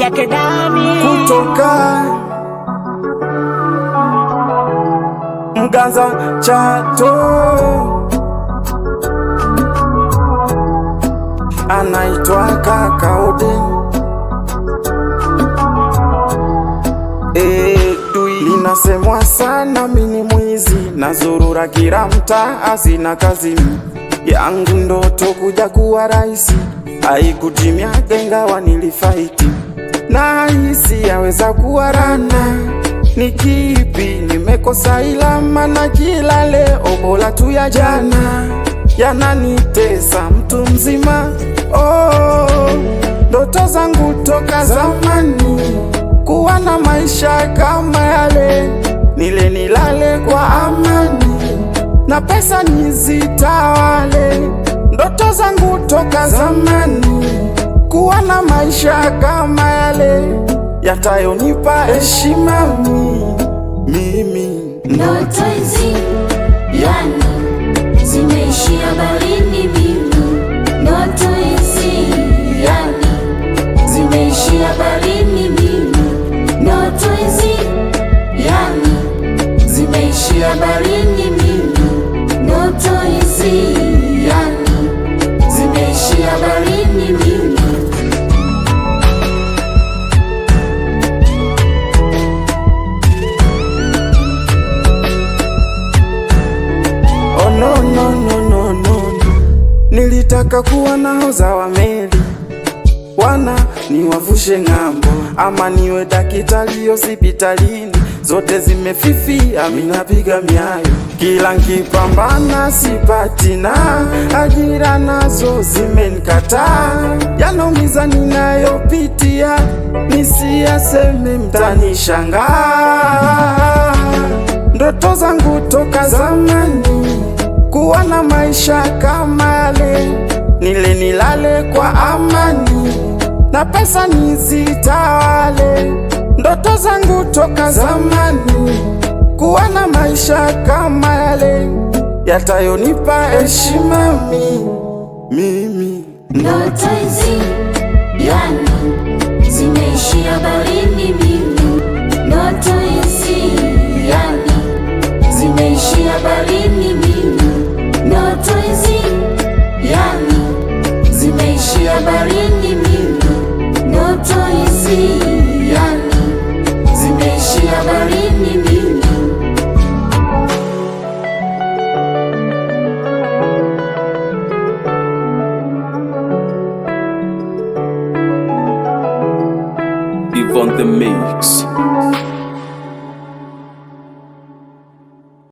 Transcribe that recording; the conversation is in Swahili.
yake Dani kutoka Mganza Chato, anaitwa Kaka Oden. Linasemwa sana mini mwizi, nazurura kila mtaa, asina kazi yangu ndoto kuja kuwa raisi, haikutimia ingawa nilifaiti, na hisi yaweza kuwa rana. Ni kipi nimekosa? Ila maana kila leo bora tu ya jana yananitesa mtu mzima. Ndoto zangu toka zamani kuwa na maisha kama yale, nile nilale kwa amani na pesa nizitawale. Ndoto zangu toka zamani kuwa na maisha kama yale, yatayonipa heshima mimi. Ndoto hizi yani zimeishia barini mimi. Ndoto hizi yani zimeishia barini mimi. Ndoto hizi yani zimeishia barini mimi. Ndoto hizi yani zimeishia barini mimi. No. Nilitaka kuwa nahodha wa meli, wana niwavushe ng'ambo, ama niwe daktari hospitalini. Zote zimefifia, minapiga miayo, kila nkipambana sipati, na ajira nazo zimenikataa. Yanaumiza ninayopitia, nisiyaseme mtanishangaa. Ndoto zangu toka zamani kuwa na maisha kama yale, nile nilale kwa amani na pesa nizitawale. Ndoto zangu toka zamani kuwa na maisha kama yale, yatayonipa heshima mimi. Ndoto hizi yani zimeishia barini mimi. Ndoto hizi yani zimeishia barini mimi. Ndoto hizi yani zimeishia barini mimi. Ndoto hizi yani zimeishia barini mimi. Eve on the mix.